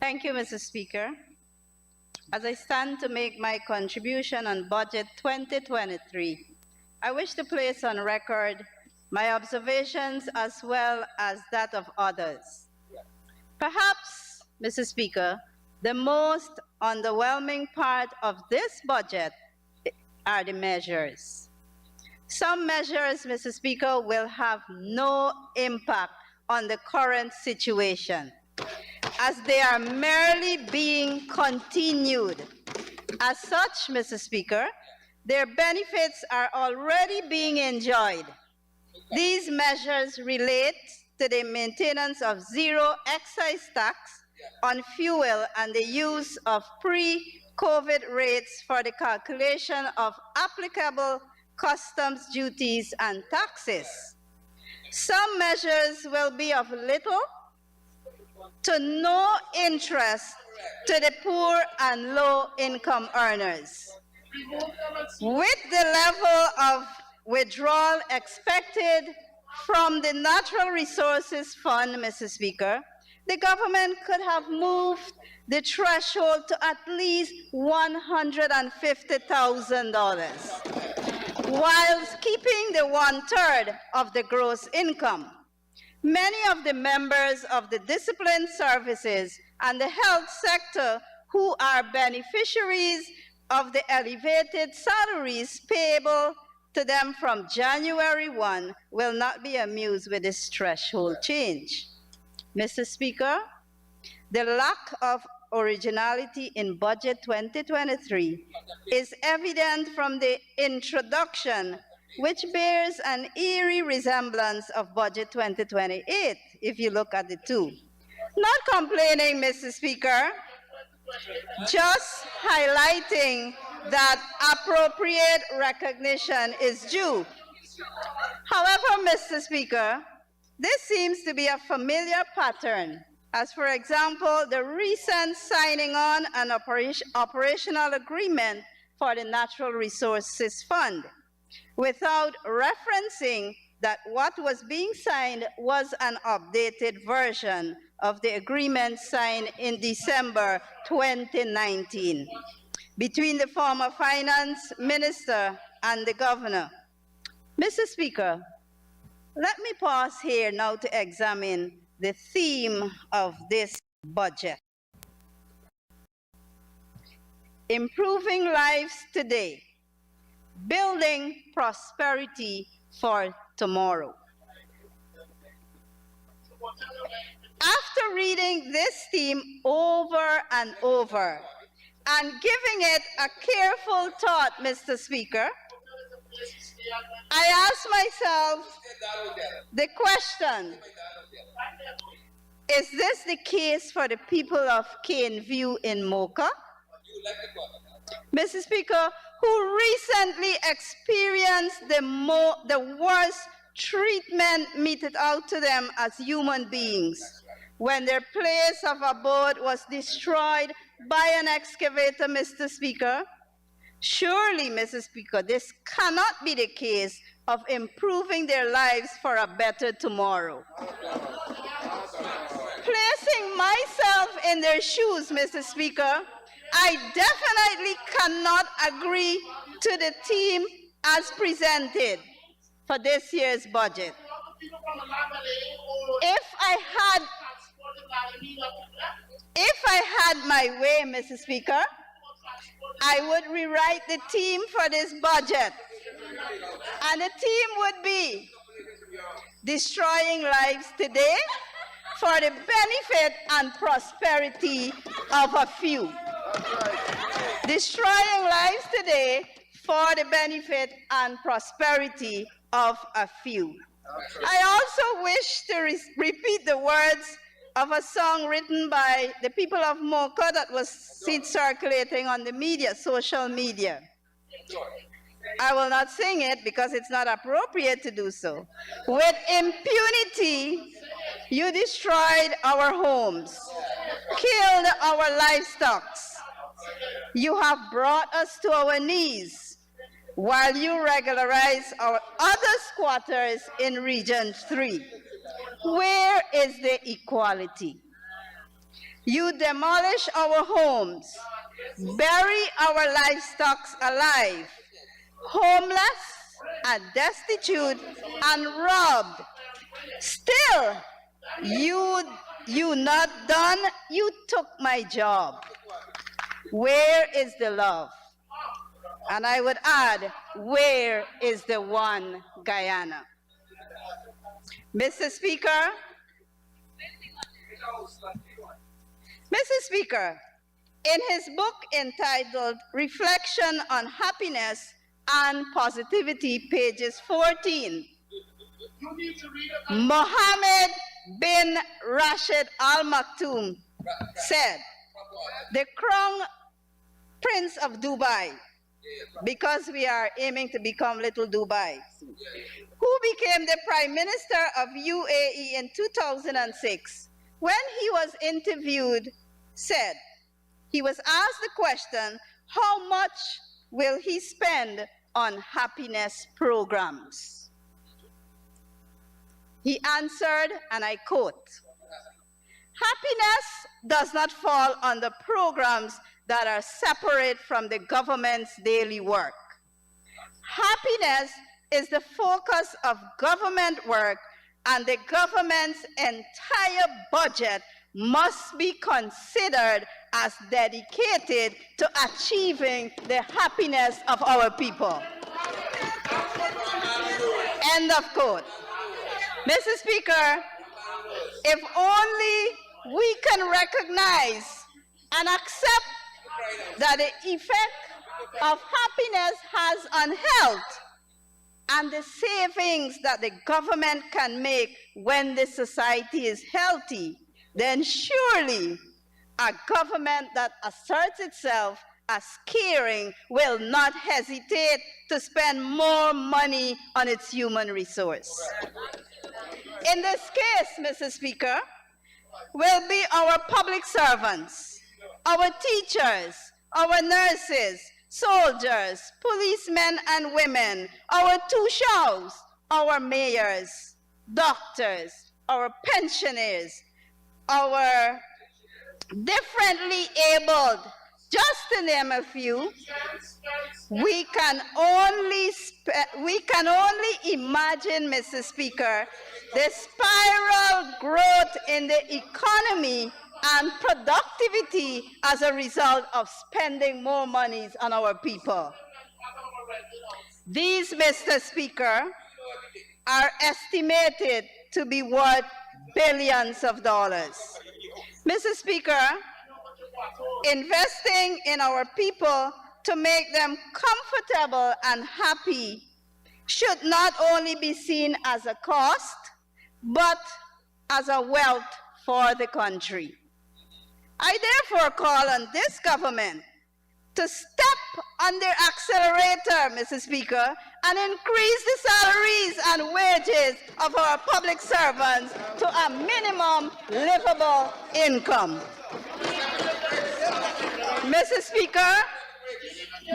Thank you, Mr. Speaker. As I stand to make my contribution on Budget 2023, I wish to place on record my observations as well as that of others. Perhaps, Mr. Speaker, the most underwhelming part of this budget are the measures. Some measures, Mr. Speaker, will have no impact on the current situation, as they are merely being continued. As such, Mr. Speaker, their benefits are already being enjoyed. These measures relate to the maintenance of zero excise tax on fuel and the use of pre-COVID rates for the calculation of applicable customs duties and taxes. Some measures will be of little to no interest to the poor and low-income earners. With the level of withdrawal expected from the Natural Resources Fund, Mr. Speaker, the government could have moved the threshold to at least $150,000, whilst keeping the 1/3 of the gross income. Many of the members of the discipline services and the health sector who are beneficiaries of the elevated salaries payable to them from January 1 will not be amused with this threshold change. Mr. Speaker, the lack of originality in Budget 2023 is evident from the introduction, which bears an eerie resemblance of Budget 2028, if you look at the two. Not complaining, Mr. Speaker, just highlighting that appropriate recognition is due. However, Mr. Speaker, this seems to be a familiar pattern, as for example, the recent signing on an operational agreement for the Natural Resources Fund, without referencing that what was being signed was an updated version of the agreement signed in December 2019 between the former finance minister and the governor. Mr. Speaker, let me pause here now to examine the theme of this budget. Improving lives today, building prosperity for tomorrow. After reading this theme over and over and giving it a careful thought, Mr. Speaker, I ask myself the question, is this the case for the people of Caneview in Mocha? Mr. Speaker, who recently experienced the worst treatment meted out to them as human beings when their place of abode was destroyed by an excavator, Mr. Speaker. Surely, Mr. Speaker, this cannot be the case of improving their lives for a better tomorrow. Placing myself in their shoes, Mr. Speaker, I definitely cannot agree to the theme as presented for this year's budget. If I had my way, Mr. Speaker, I would rewrite the theme for this budget. And the theme would be destroying lives today for the benefit and prosperity of a few. Destroying lives today for the benefit and prosperity of a few. I also wish to repeat the words of a song written by the people of Mocha that was seen circulating on the media, social media. I will not sing it because it's not appropriate to do so. With impunity, you destroyed our homes, killed our livestock. You have brought us to our knees while you regularize our other squatters in Region 3. Where is the equality? You demolish our homes, bury our livestock alive, homeless and destitute and robbed. Still, you not done, you took my job. Where is the love? And I would add, where is the one Guyana? Mr. Speaker, in his book entitled Reflection on Happiness and Positivity, pages 14, Mohammed bin Rashid Al Maktoum said, the Crown Prince of Dubai, because we are aiming to become little Dubai, who became the Prime Minister of UAE in 2006, when he was interviewed, said, he was asked the question, how much will he spend on happiness programs? He answered, and I quote, happiness does not fall under programs that are separate from the government's daily work. Happiness is the focus of government work, and the government's entire budget must be considered as dedicated to achieving the happiness of our people. End of quote. Mr. Speaker, if only we can recognize and accept that the effect of happiness has on health and the savings that the government can make when the society is healthy, then surely a government that asserts itself as caring will not hesitate to spend more money on its human resource. In this case, Mr. Speaker, will be our public servants, our teachers, our nurses, soldiers, policemen and women, our tushos, our mayors, doctors, our pensioners, our differently abled, just to name a few. We can only imagine, Mr. Speaker, the spiral growth in the economy and productivity as a result of spending more monies on our people. These, Mr. Speaker, are estimated to be worth billions of dollars. Mr. Speaker, investing in our people to make them comfortable and happy should not only be seen as a cost, but as a wealth for the country. I therefore call on this government to step on their accelerator, Mr. Speaker, and increase the salaries and wages of our public servants to a minimum livable income. Mr. Speaker,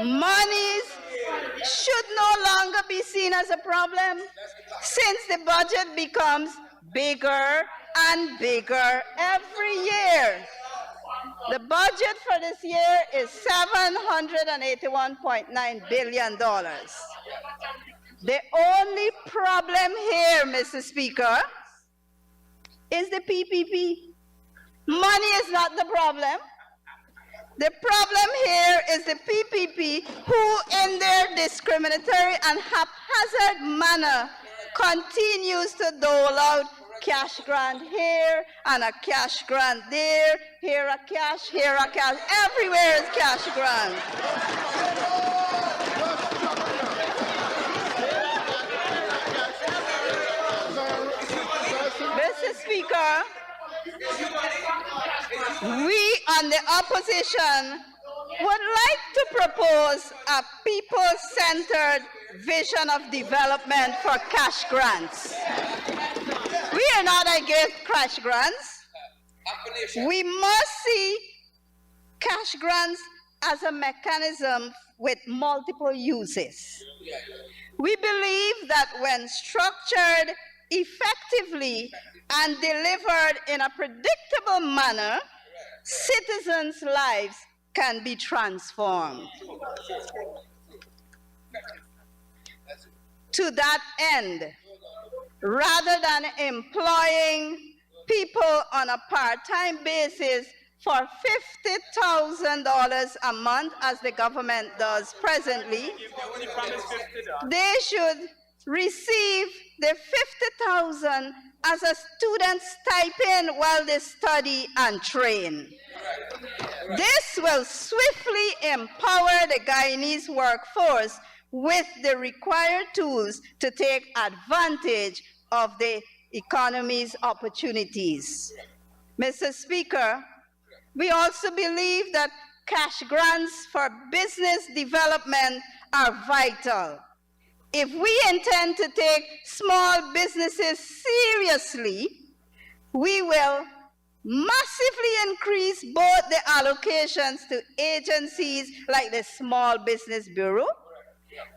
monies should no longer be seen as a problem since the budget becomes bigger and bigger every year. The budget for this year is $781.9 billion. The only problem here, Mr. Speaker, is the PPP. Money is not the problem. The problem here is the PPP, who in their discriminatory and haphazard manner continues to dole out cash grant here and a cash grant there, here a cash, everywhere is cash grant. Mr. Speaker, we on the opposition would like to propose a people-centered vision of development for cash grants. We are not against cash grants. We must see cash grants as a mechanism with multiple uses. We believe that when structured effectively and delivered in a predictable manner, citizens' lives can be transformed. To that end, rather than employing people on a part-time basis for $50,000 a month, as the government does presently, they should receive the $50,000 as a student stipend while they study and train. This will swiftly empower the Guyanese workforce with the required tools to take advantage of the economy's opportunities. Mr. Speaker, we also believe that cash grants for business development are vital. If we intend to take small businesses seriously, we will massively increase both the allocations to agencies like the Small Business Bureau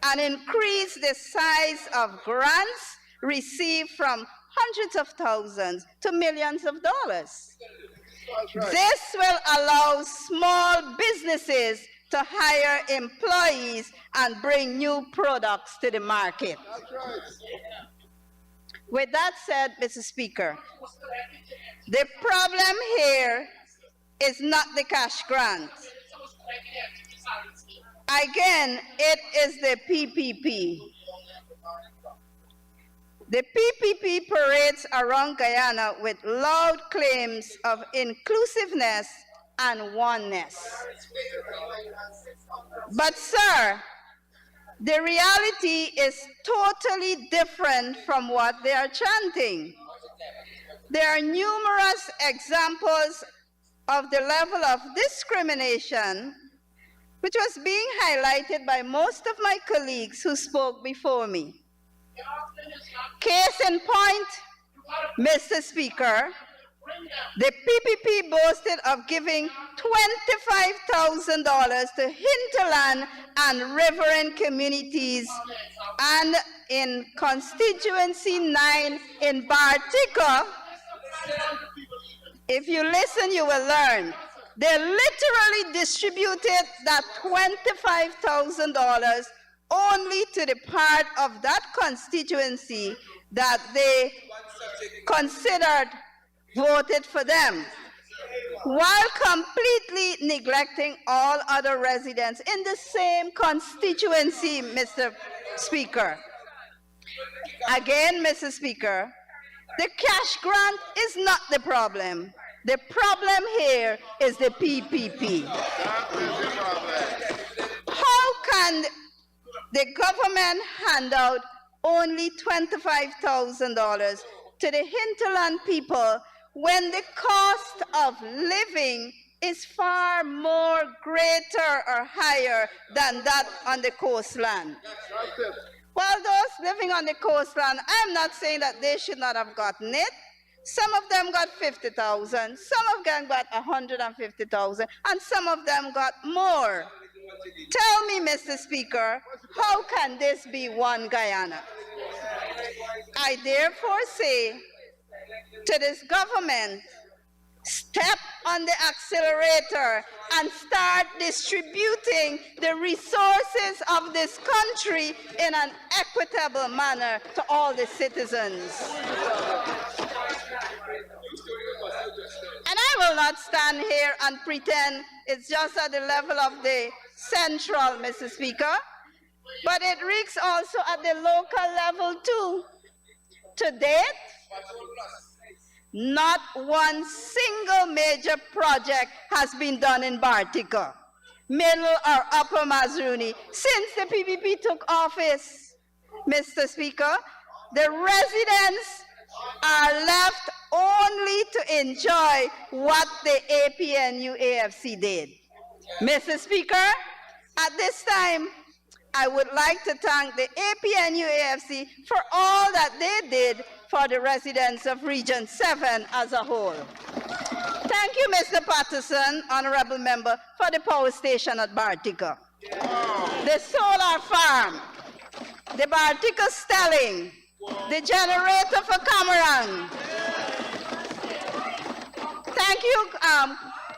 and increase the size of grants received from hundreds of thousands to millions of dollars. This will allow small businesses to hire employees and bring new products to the market. With that said, Mr. Speaker, the problem here is not the cash grant. Again, it is the PPP. The PPP parades around Guyana with loud claims of inclusiveness and oneness. But, sir, the reality is totally different from what they are chanting. There are numerous examples of the level of discrimination which was being highlighted by most of my colleagues who spoke before me. Case in point, Mr. Speaker, the PPP boasted of giving $25,000 to hinterland and riverine communities, and in constituency 9 in Bartica, if you listen, you will learn. They literally distributed that $25,000 only to the part of that constituency that they considered voted for them, while completely neglecting all other residents in the same constituency, Mr. Speaker. Again, Mr. Speaker, the cash grant is not the problem. The problem here is the PPP. How can the government hand out only $25,000 to the hinterland people when the cost of living is far more greater or higher than that on the coastland? While those living on the coastland, I'm not saying that they should not have gotten it. Some of them got 50,000, some of them got 150,000, and some of them got more. Tell me, Mr. Speaker, how can this be one Guyana? I therefore say to this government, step on the accelerator and start distributing the resources of this country in an equitable manner to all the citizens. And I will not stand here and pretend it's just at the level of the central, Mr. Speaker, but it reeks also at the local level too. To date, not one single major project has been done in Bartica, Middle or Upper Mazruni, since the PPP took office. Mr. Speaker, the residents are left only to enjoy what the APNU-AFC did. Mr. Speaker, at this time, I would like to thank the APNU-AFC for all that they did for the residents of Region 7 as a whole. Thank you, Mr. Patterson, Honorable Member, for the power station at Bartica, the solar farm, the Bartica Stelling, the generator for Cameron. Thank you,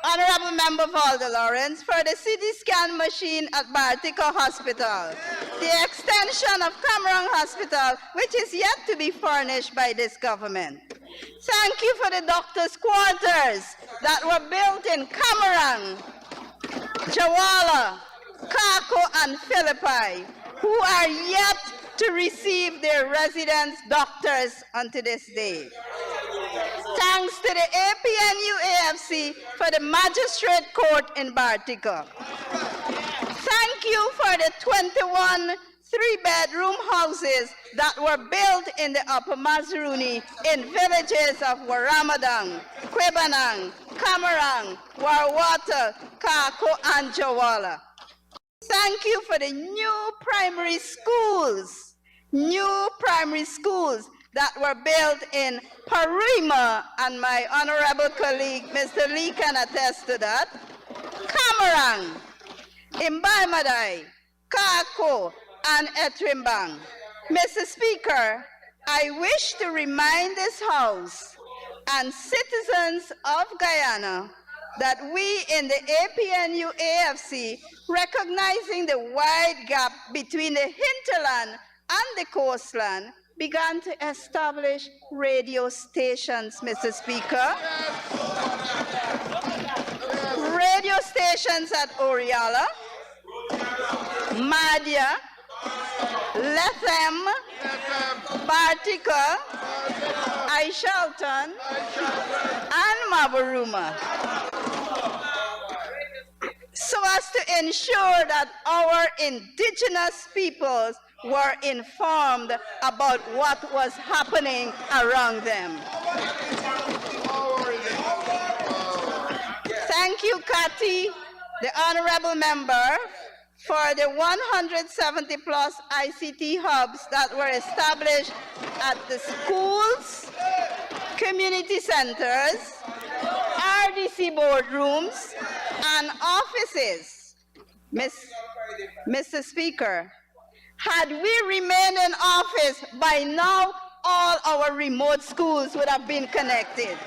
Honorable Member Valda Lawrence, for the CT scan machine at Bartica Hospital, the extension of Camarang Hospital, which is yet to be furnished by this government. Thank you for the doctors' quarters that were built in Camarang, Jawala, Kako, and Philippi, who are yet to receive their residents' doctors unto this day. Thanks to the APNU-AFC for the Magistrate Court in Bartica. Thank you for the 21 three-bedroom houses that were built in the Upper Mazruni in villages of Waramadang, Kwebanang, Camarang, Warwata, Kako, and Jawala. Thank you for the new primary schools that were built in Parima, and my honorable colleague, Mr. Lee, can attest to that. Camarang, Imbaimadai, Kako, and Etrimbang. Mr. Speaker, I wish to remind this House and citizens of Guyana that we in the APNU-AFC, recognizing the wide gap between the hinterland and the coastland, began to establish radio stations, Mr. Speaker. Radio stations at Oriala, Madhya, Lethem, Bartica, Aishalton, and Mabaruma, so as to ensure that our indigenous peoples were informed about what was happening around them. Thank you, Kati, the honorable member, for the 170 plus ICT hubs that were established at the schools, community centers, RDC boardrooms, and offices. Mr. Speaker, had we remained in office, by now all our remote schools would have been connected.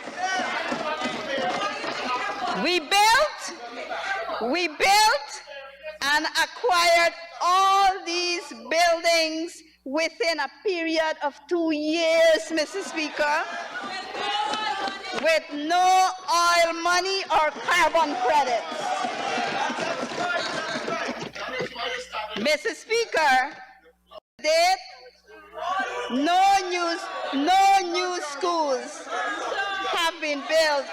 We built and acquired all these buildings within a period of 2 years, Mr. Speaker, with no oil money or carbon credits. Mr. Speaker, no new schools have been built.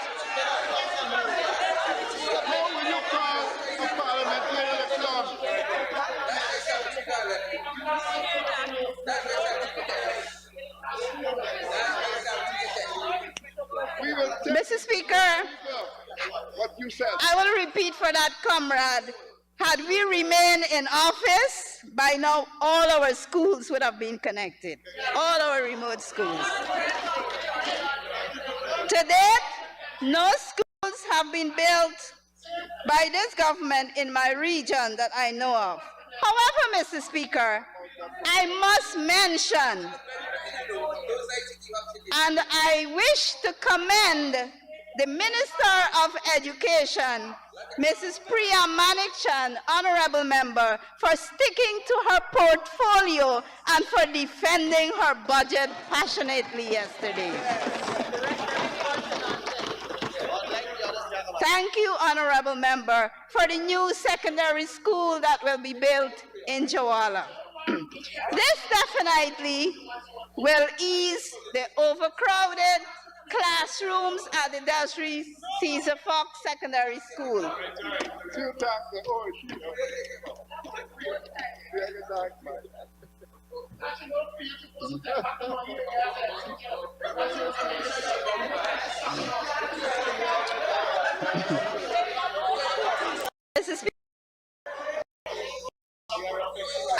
Mr. Speaker, I will repeat for that comrade. Had we remained in office, by now all our schools would have been connected, all our remote schools. To date, no schools have been built by this government in my region that I know of. However, Mr. Speaker, I must mention, and I wish to commend the Minister of Education, Mrs. Priya Manikchan, honorable member, for sticking to her portfolio and for defending her budget passionately yesterday. Thank you, honorable member, for the new secondary school that will be built in Jawala. This definitely will ease the overcrowded classrooms at the Desiree Caesar Fox Secondary School.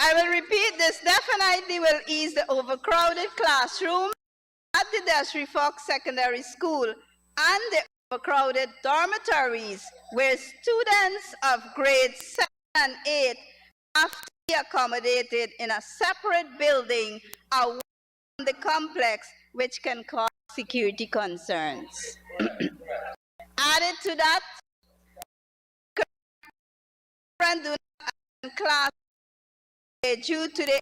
I will repeat, this definitely will ease the overcrowded classroom at the Desiree Fox Secondary School and the overcrowded dormitories where students of grades 7 and 8 have to be accommodated in a separate building away from the complex, which can cause security concerns. Added to that, children do not attend class due to the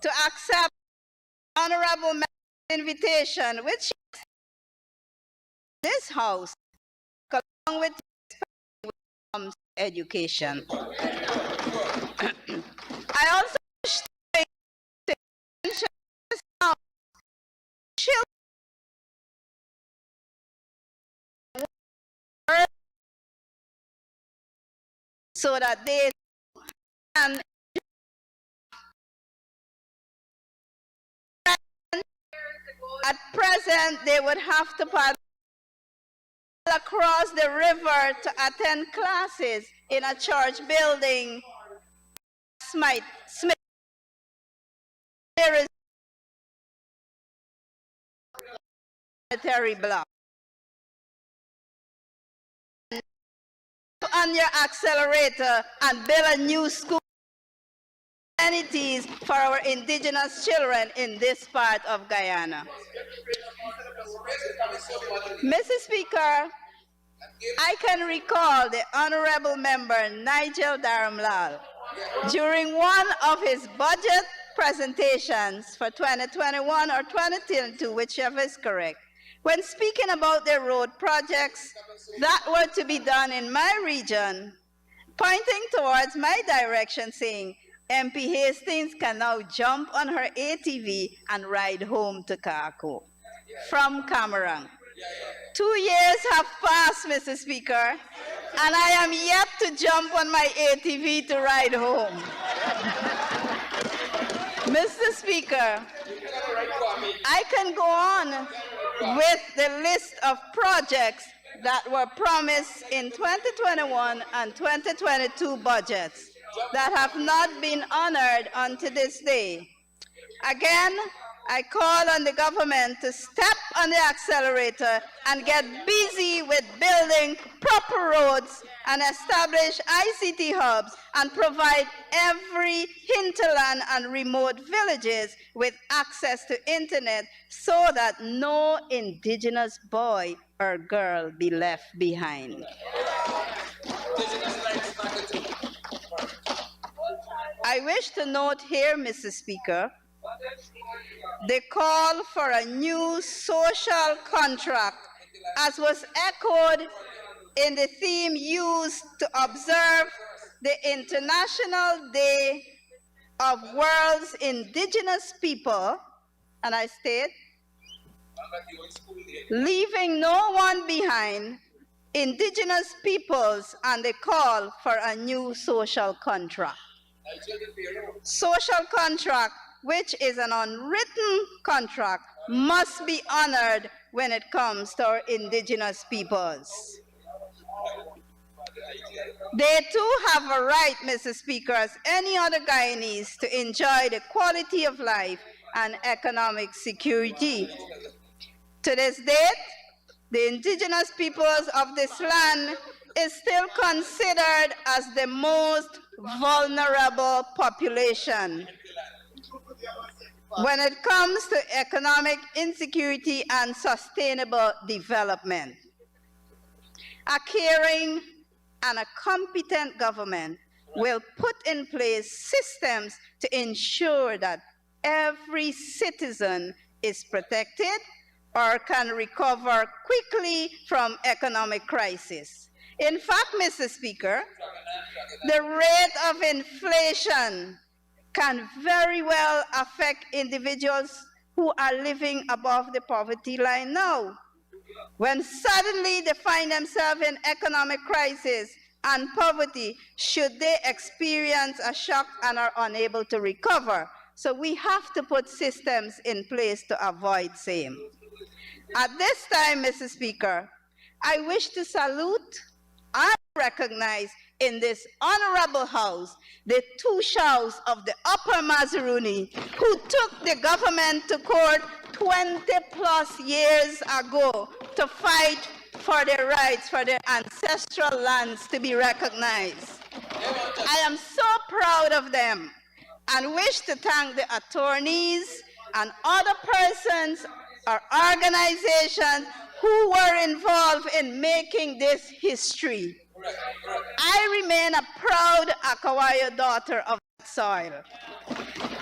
to accept honorable invitation, which this house, along with education. I also wish to mention this house, children so that they can at present they would have to pass across the river to attend classes in a church building. Smith military block. On your accelerator and build a new school amenities for our indigenous children in this part of Guyana. Mr. Speaker, I can recall the Honorable Member Nigel Dharamlal during one of his budget presentations for 2021 or 2022, whichever is correct, when speaking about the road projects that were to be done in my region, pointing towards my direction saying, MP Hastings can now jump on her ATV and ride home to Kako from Camarang. 2 years have passed, Mr. Speaker, and I am yet to jump on my ATV to ride home. Mr. Speaker, I can go on with the list of projects that were promised in 2021 and 2022 budgets that have not been honored unto this day. Again, I call on the government to step on the accelerator and get busy with building proper roads and establish ICT hubs and provide every hinterland and remote villages with access to internet so that no indigenous boy or girl be left behind. I wish to note here, Mr. Speaker, the call for a new social contract, as was echoed in the theme used to observe the International Day of World's Indigenous People, and I state, leaving no one behind, indigenous peoples, and the call for a new social contract. Social contract, which is an unwritten contract, must be honored when it comes to our indigenous peoples. They too have a right, Mr. Speaker, as any other Guyanese, to enjoy the quality of life and economic security. To this date, the indigenous peoples of this land is still considered as the most vulnerable population when it comes to economic insecurity and sustainable development. A caring and a competent government will put in place systems to ensure that every citizen is protected or can recover quickly from economic crisis. In fact, Mr. Speaker, the rate of inflation can very well affect individuals who are living above the poverty line now. When suddenly they find themselves in economic crisis and poverty, should they experience a shock and are unable to recover. So we have to put systems in place to avoid same. At this time, Mr. Speaker, I wish to salute and recognize in this honorable house the two Shaws of the Upper Mazaruni who took the government to court 20 plus years ago to fight for their rights, for their ancestral lands to be recognized. I am so proud of them and wish to thank the attorneys and other persons or organizations who were involved in making this history. I remain a proud Akawayo daughter of that soil.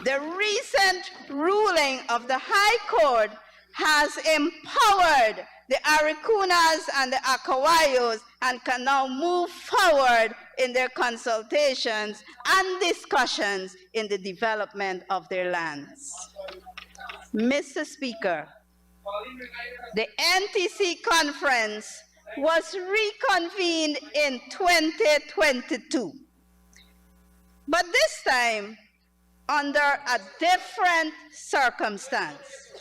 The recent ruling of the High Court has empowered the Arikunas and the Akawayos and can now move forward in their consultations and discussions in the development of their lands. Mr. Speaker, the NTC conference was reconvened in 2022, but this time under a different circumstance.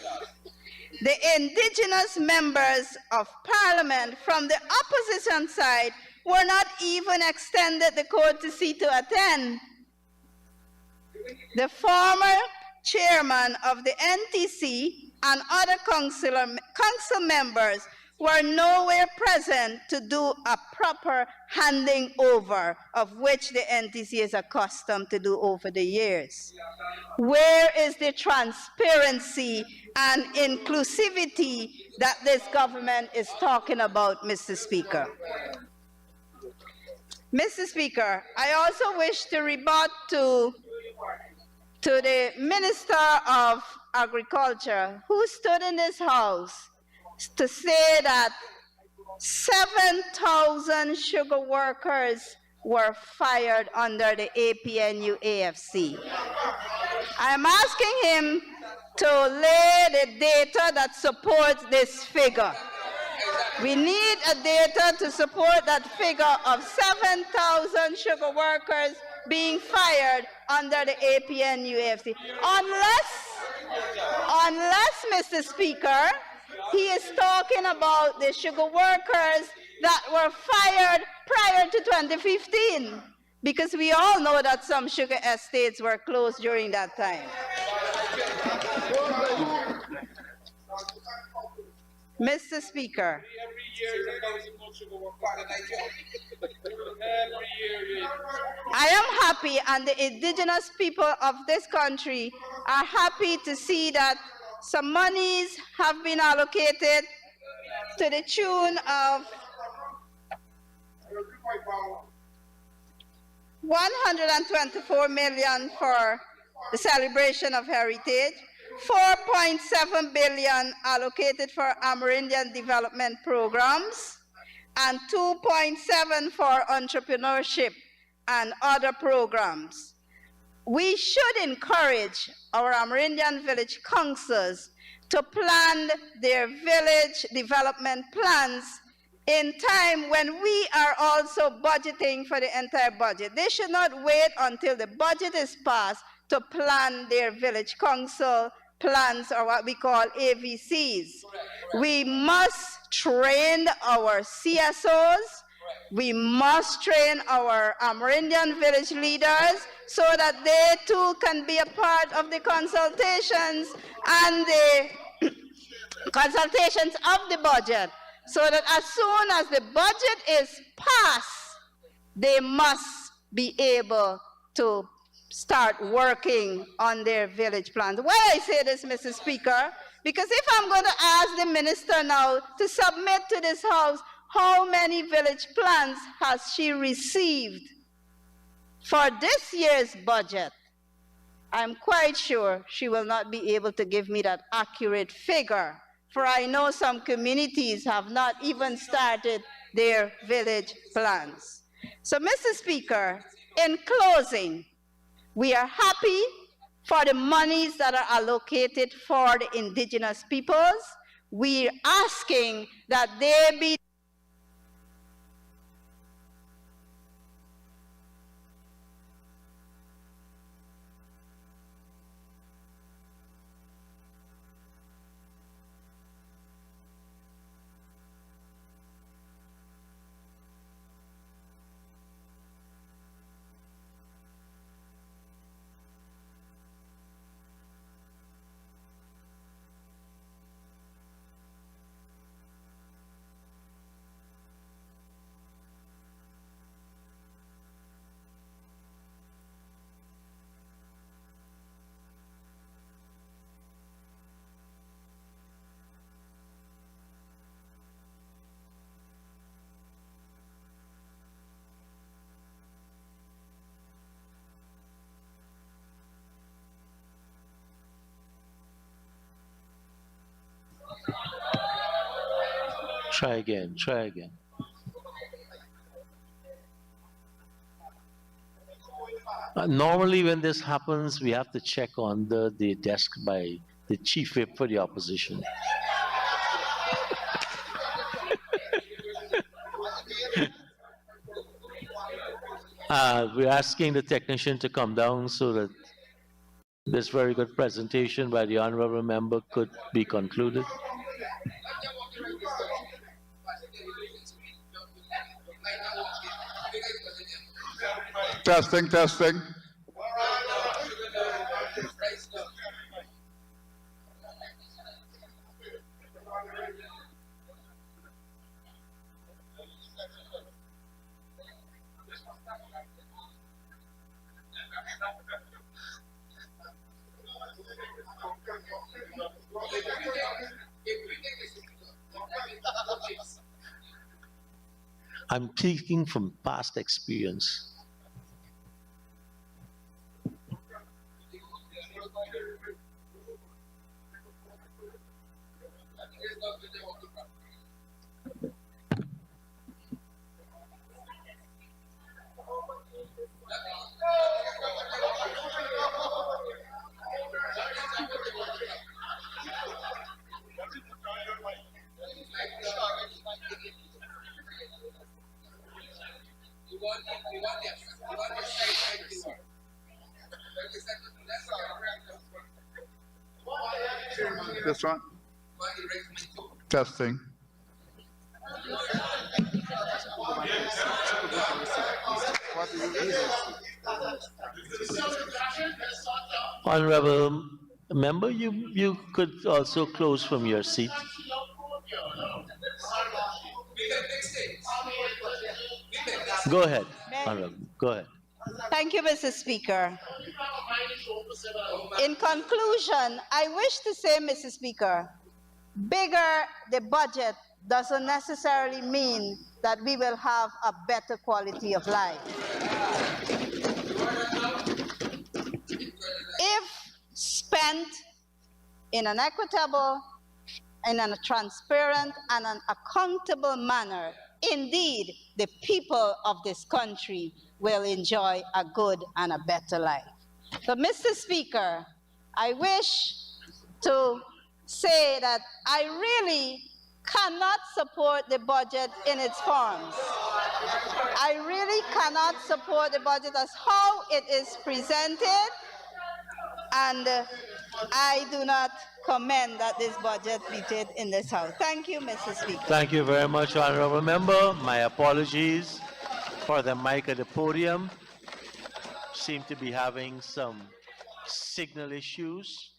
The indigenous members of parliament from the opposition side were not even extended the courtesy to attend. The former chairman of the NTC and other council members were nowhere present to do a proper handing over of which the NTC is accustomed to do over the years. Where is the transparency and inclusivity that this government is talking about, Mr. Speaker? Mr. Speaker, I also wish to rebut to the Minister of Agriculture, who stood in this house to say that 7,000 sugar workers were fired under the APNU-AFC. I'm asking him to lay the data that supports this figure. We need a data to support that figure of 7,000 sugar workers being fired under the APNU-AFC. Unless, Mr. Speaker, he is talking about the sugar workers that were fired prior to 2015, because we all know that some sugar estates were closed during that time. Mr. Speaker, I am happy, and the indigenous people of this country are happy to see that some monies have been allocated to the tune of 124 million for the celebration of heritage, 4.7 billion allocated for Amerindian development programs, and 2.7 for entrepreneurship and other programs. We should encourage our Amerindian village councils to plan their village development plans in time when we are also budgeting for the entire budget. They should not wait until the budget is passed to plan their village council plans, or what we call AVCs. We must train our CSOs. We must train our Amerindian village leaders so that they too can be a part of the consultations and the consultations of the budget, so that as soon as the budget is passed, they must be able to start working on their village plans. Why I say this, Mr. Speaker? Because if I'm going to ask the minister now to submit to this house how many village plans has she received for this year's budget, I'm quite sure she will not be able to give me that accurate figure, for I know some communities have not even started their village plans. So, Mr. Speaker, in closing, we are happy for the monies that are allocated for the indigenous peoples. We're asking that they be Try again, try again. Normally when this happens, we have to check on the desk by the chief whip for the opposition. We're asking the technician to come down so that this very good presentation by the honorable member could be concluded. Testing, testing. I'm speaking from past experience. This one. Testing. Honorable member, you could also close from your seat. Go ahead, Honorable, go ahead. Thank you, Mr. Speaker. In conclusion, I wish to say, Mr. Speaker, bigger the budget doesn't necessarily mean that we will have a better quality of life. If spent in an equitable, in a transparent and an accountable manner, indeed, the people of this country will enjoy a good and a better life. So, Mr. Speaker, I wish to say that I really cannot support the budget in its forms. I really cannot support the budget as how it is presented, and I do not commend that this budget be did in this House. Thank you, Mr. Speaker. Thank you very much, Honorable Member. My apologies for the mic at the podium. Seem to be having some signal issues.